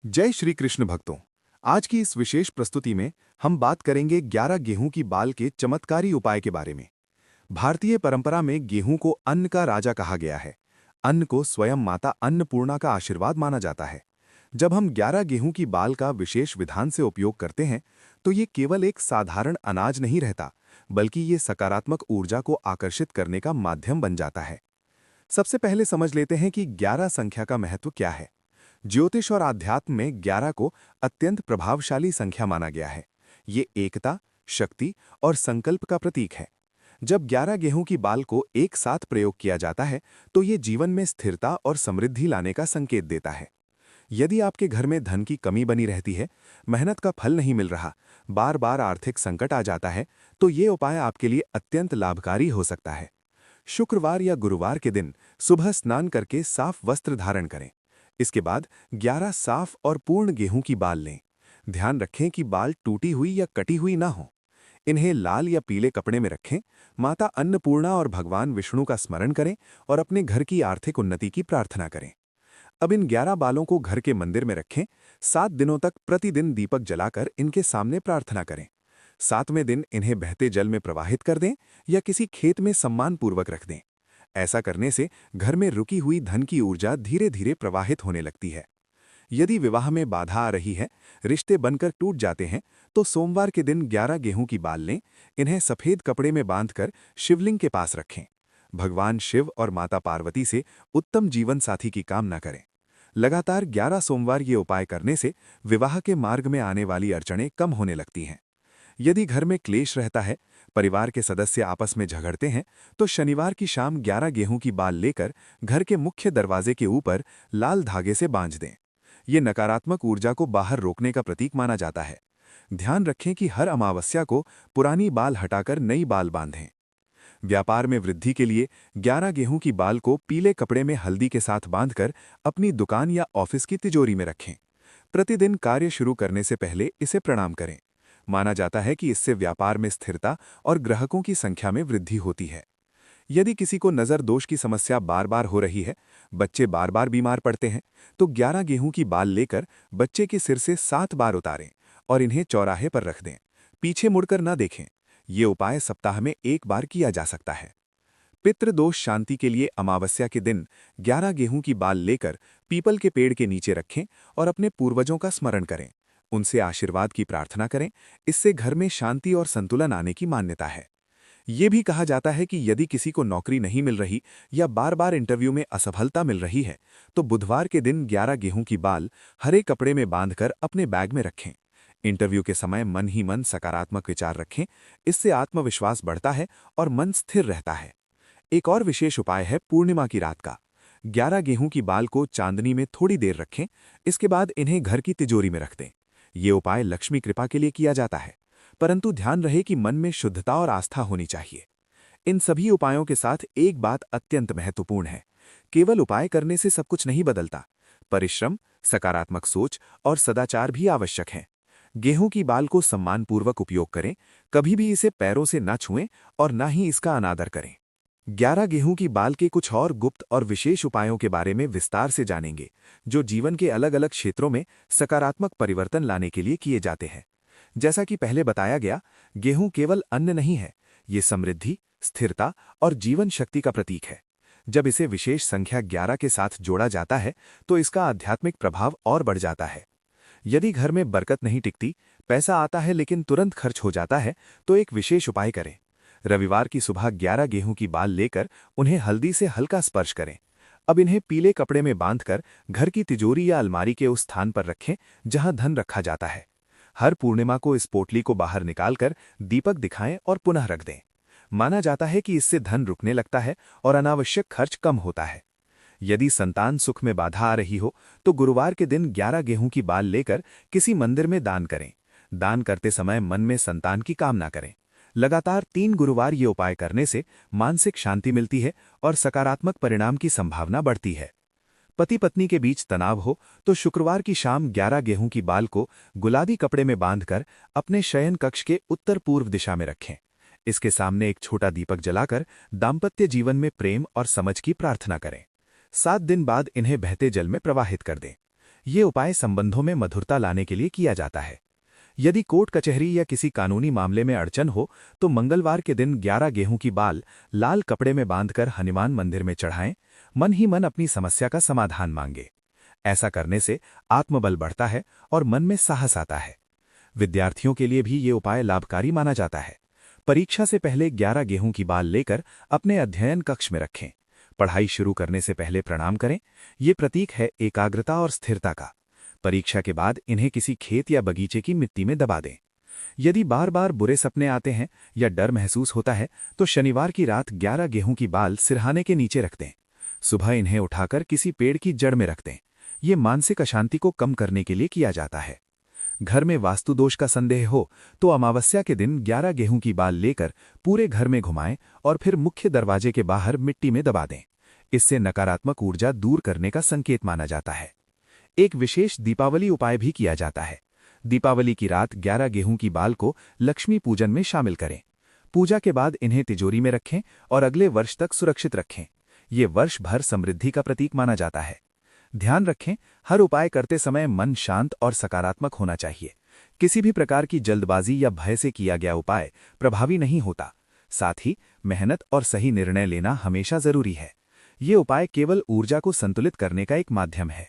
जय श्री कृष्ण भक्तों। आज की इस विशेष प्रस्तुति में हम बात करेंगे 11 गेहूं की बाल के चमत्कारी उपाय के बारे में। भारतीय परंपरा में गेहूं को अन्न का राजा कहा गया है। अन्न को स्वयं माता अन्नपूर्णा का आशीर्वाद माना जाता है। जब हम 11 गेहूं की बाल का विशेष विधान से उपयोग करते हैं तो ये केवल एक साधारण अनाज नहीं रहता, बल्कि ये सकारात्मक ऊर्जा को आकर्षित करने का माध्यम बन जाता है। सबसे पहले समझ लेते हैं कि 11 संख्या का महत्व क्या है। ज्योतिष और आध्यात्म में 11 को अत्यंत प्रभावशाली संख्या माना गया है। ये एकता, शक्ति और संकल्प का प्रतीक है। जब 11 गेहूं की बाल को एक साथ प्रयोग किया जाता है तो ये जीवन में स्थिरता और समृद्धि लाने का संकेत देता है। यदि आपके घर में धन की कमी बनी रहती है, मेहनत का फल नहीं मिल रहा, बार बार आर्थिक संकट आ जाता है, तो ये उपाय आपके लिए अत्यंत लाभकारी हो सकता है। शुक्रवार या गुरुवार के दिन सुबह स्नान करके साफ वस्त्र धारण करें। इसके बाद 11 साफ और पूर्ण गेहूं की बाल लें। ध्यान रखें कि बाल टूटी हुई या कटी हुई ना हो। इन्हें लाल या पीले कपड़े में रखें। माता अन्नपूर्णा और भगवान विष्णु का स्मरण करें और अपने घर की आर्थिक उन्नति की प्रार्थना करें। अब इन 11 बालों को घर के मंदिर में रखें। 7 दिनों तक प्रतिदिन दीपक जलाकर इनके सामने प्रार्थना करें। 7वें दिन इन्हें बहते जल में प्रवाहित कर दें या किसी खेत में सम्मानपूर्वक रख दें। ऐसा करने से घर में रुकी हुई धन की ऊर्जा धीरे धीरे प्रवाहित होने लगती है। यदि विवाह में बाधा आ रही है, रिश्ते बनकर टूट जाते हैं, तो सोमवार के दिन 11 गेहूं की बाल लें। इन्हें सफेद कपड़े में बांधकर शिवलिंग के पास रखें। भगवान शिव और माता पार्वती से उत्तम जीवन साथी की कामना करें। लगातार 11 सोमवार ये उपाय करने से विवाह के मार्ग में आने वाली अड़चनें कम होने लगती हैं। यदि घर में क्लेश रहता है, परिवार के सदस्य आपस में झगड़ते हैं, तो शनिवार की शाम 11 गेहूं की बाल लेकर घर के मुख्य दरवाजे के ऊपर लाल धागे से बांध दें। ये नकारात्मक ऊर्जा को बाहर रोकने का प्रतीक माना जाता है। ध्यान रखें कि हर अमावस्या को पुरानी बाल हटाकर नई बाल बांधें। व्यापार में वृद्धि के लिए 11 गेहूं की बाल को पीले कपड़े में हल्दी के साथ बांधकर अपनी दुकान या ऑफिस की तिजोरी में रखें। प्रतिदिन कार्य शुरू करने से पहले इसे प्रणाम करें। माना जाता है कि इससे व्यापार में स्थिरता और ग्राहकों की संख्या में वृद्धि होती है। यदि किसी को नज़र दोष की समस्या बार बार हो रही है, बच्चे बार बार बीमार पड़ते हैं, तो 11 गेहूं की बाल लेकर बच्चे के सिर से 7 बार उतारें और इन्हें चौराहे पर रख दें। पीछे मुड़कर न देखें। ये उपाय सप्ताह में एक बार किया जा सकता है। पितृदोष शांति के लिए अमावस्या के दिन 11 गेहूं की बाल लेकर पीपल के पेड़ के नीचे रखें और अपने पूर्वजों का स्मरण करें। उनसे आशीर्वाद की प्रार्थना करें। इससे घर में शांति और संतुलन आने की मान्यता है। ये भी कहा जाता है कि यदि किसी को नौकरी नहीं मिल रही या बार बार इंटरव्यू में असफलता मिल रही है, तो बुधवार के दिन 11 गेहूं की बाल हरे कपड़े में बांधकर अपने बैग में रखें। इंटरव्यू के समय मन ही मन सकारात्मक विचार रखें। इससे आत्मविश्वास बढ़ता है और मन स्थिर रहता है। एक और विशेष उपाय है पूर्णिमा की रात का। 11 गेहूं की बाल को चांदनी में थोड़ी देर रखें। इसके बाद इन्हें घर की तिजोरी में रख दें। ये उपाय लक्ष्मी कृपा के लिए किया जाता है, परंतु ध्यान रहे कि मन में शुद्धता और आस्था होनी चाहिए। इन सभी उपायों के साथ एक बात अत्यंत महत्वपूर्ण है। केवल उपाय करने से सब कुछ नहीं बदलता। परिश्रम, सकारात्मक सोच और सदाचार भी आवश्यक हैं। गेहूं की बाल को सम्मानपूर्वक उपयोग करें। कभी भी इसे पैरों से न छुएं और न ही इसका अनादर करें। 11 गेहूं की बाल के कुछ और गुप्त और विशेष उपायों के बारे में विस्तार से जानेंगे, जो जीवन के अलग अलग क्षेत्रों में सकारात्मक परिवर्तन लाने के लिए किए जाते हैं। जैसा कि पहले बताया गया, गेहूं केवल अन्न नहीं है, ये समृद्धि, स्थिरता और जीवन शक्ति का प्रतीक है। जब इसे विशेष संख्या 11 के साथ जोड़ा जाता है, तो इसका आध्यात्मिक प्रभाव और बढ़ जाता है। यदि घर में बरकत नहीं टिकती, पैसा आता है लेकिन तुरंत खर्च हो जाता है, तो एक विशेष उपाय करें। रविवार की सुबह 11 गेहूं की बाल लेकर उन्हें हल्दी से हल्का स्पर्श करें। अब इन्हें पीले कपड़े में बांधकर घर की तिजोरी या अलमारी के उस स्थान पर रखें जहां धन रखा जाता है। हर पूर्णिमा को इस पोटली को बाहर निकालकर दीपक दिखाएं और पुनः रख दें। माना जाता है कि इससे धन रुकने लगता है और अनावश्यक खर्च कम होता है। यदि संतान सुख में बाधा आ रही हो, तो गुरुवार के दिन 11 गेहूं की बाल लेकर किसी मंदिर में दान करें। दान करते समय मन में संतान की कामना करें। लगातार 3 गुरुवार ये उपाय करने से मानसिक शांति मिलती है और सकारात्मक परिणाम की संभावना बढ़ती है। पति पत्नी के बीच तनाव हो, तो शुक्रवार की शाम 11 गेहूं की बाल को गुलाबी कपड़े में बांधकर अपने शयन कक्ष के उत्तर पूर्व दिशा में रखें। इसके सामने एक छोटा दीपक जलाकर दाम्पत्य जीवन में प्रेम और समझ की प्रार्थना करें। 7 दिन बाद इन्हें बहते जल में प्रवाहित कर दें। ये उपाय संबंधों में मधुरता लाने के लिए किया जाता है। यदि कोर्ट कचहरी या किसी कानूनी मामले में अड़चन हो तो मंगलवार के दिन 11 गेहूं की बाल लाल कपड़े में बांधकर हनुमान मंदिर में चढ़ाएं, मन ही मन अपनी समस्या का समाधान मांगे। ऐसा करने से आत्मबल बढ़ता है और मन में साहस आता है। विद्यार्थियों के लिए भी ये उपाय लाभकारी माना जाता है। परीक्षा से पहले 11 गेहूं की बाल लेकर अपने अध्ययन कक्ष में रखें। पढ़ाई शुरू करने से पहले प्रणाम करें। ये प्रतीक है एकाग्रता और स्थिरता का। परीक्षा के बाद इन्हें किसी खेत या बगीचे की मिट्टी में दबा दें। यदि बार बार बुरे सपने आते हैं या डर महसूस होता है तो शनिवार की रात 11 गेहूं की बाल सिरहाने के नीचे रख दें। सुबह इन्हें उठाकर किसी पेड़ की जड़ में रख दें। ये मानसिक अशांति को कम करने के लिए किया जाता है। घर में वास्तु दोष का संदेह हो तो अमावस्या के दिन 11 गेहूं की बाल लेकर पूरे घर में घुमाएं और फिर मुख्य दरवाजे के बाहर मिट्टी में दबा दें। इससे नकारात्मक ऊर्जा दूर करने का संकेत माना जाता है। एक विशेष दीपावली उपाय भी किया जाता है। दीपावली की रात 11 गेहूं की बाल को लक्ष्मी पूजन में शामिल करें। पूजा के बाद इन्हें तिजोरी में रखें और अगले वर्ष तक सुरक्षित रखें। ये वर्ष भर समृद्धि का प्रतीक माना जाता है। ध्यान रखें, हर उपाय करते समय मन शांत और सकारात्मक होना चाहिए। किसी भी प्रकार की जल्दबाजी या भय से किया गया उपाय प्रभावी नहीं होता। साथ ही मेहनत और सही निर्णय लेना हमेशा जरूरी है। ये उपाय केवल ऊर्जा को संतुलित करने का एक माध्यम है।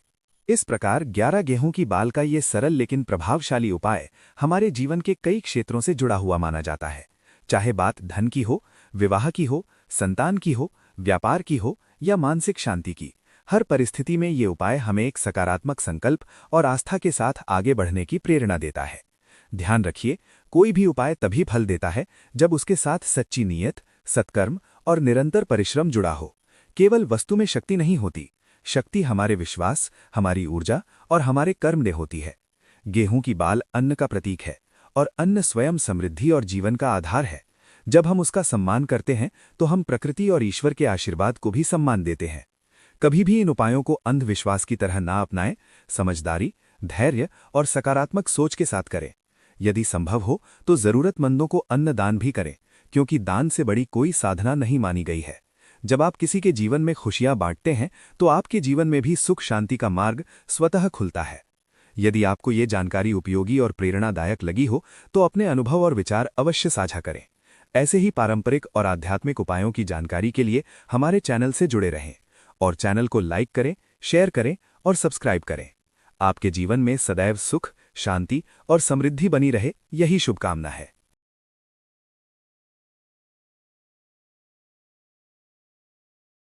इस प्रकार 11 गेहूं की बाल का ये सरल लेकिन प्रभावशाली उपाय हमारे जीवन के कई क्षेत्रों से जुड़ा हुआ माना जाता है। चाहे बात धन की हो, विवाह की हो, संतान की हो, व्यापार की हो या मानसिक शांति की, हर परिस्थिति में ये उपाय हमें एक सकारात्मक संकल्प और आस्था के साथ आगे बढ़ने की प्रेरणा देता है। ध्यान रखिए, कोई भी उपाय तभी फल देता है जब उसके साथ सच्ची नीयत, सत्कर्म और निरंतर परिश्रम जुड़ा हो। केवल वस्तु में शक्ति नहीं होती, शक्ति हमारे विश्वास, हमारी ऊर्जा और हमारे कर्म में होती है। गेहूं की बाल अन्न का प्रतीक है और अन्न स्वयं समृद्धि और जीवन का आधार है। जब हम उसका सम्मान करते हैं तो हम प्रकृति और ईश्वर के आशीर्वाद को भी सम्मान देते हैं। कभी भी इन उपायों को अंधविश्वास की तरह ना अपनाएं, समझदारी, धैर्य और सकारात्मक सोच के साथ करें। यदि संभव हो तो जरूरतमंदों को अन्न दान भी करें, क्योंकि दान से बड़ी कोई साधना नहीं मानी गई है। जब आप किसी के जीवन में खुशियां बांटते हैं तो आपके जीवन में भी सुख शांति का मार्ग स्वतः खुलता है। यदि आपको ये जानकारी उपयोगी और प्रेरणादायक लगी हो तो अपने अनुभव और विचार अवश्य साझा करें। ऐसे ही पारंपरिक और आध्यात्मिक उपायों की जानकारी के लिए हमारे चैनल से जुड़े रहें और चैनल को लाइक करें, शेयर करें और सब्सक्राइब करें। आपके जीवन में सदैव सुख, शांति और समृद्धि बनी रहे, यही शुभकामना है।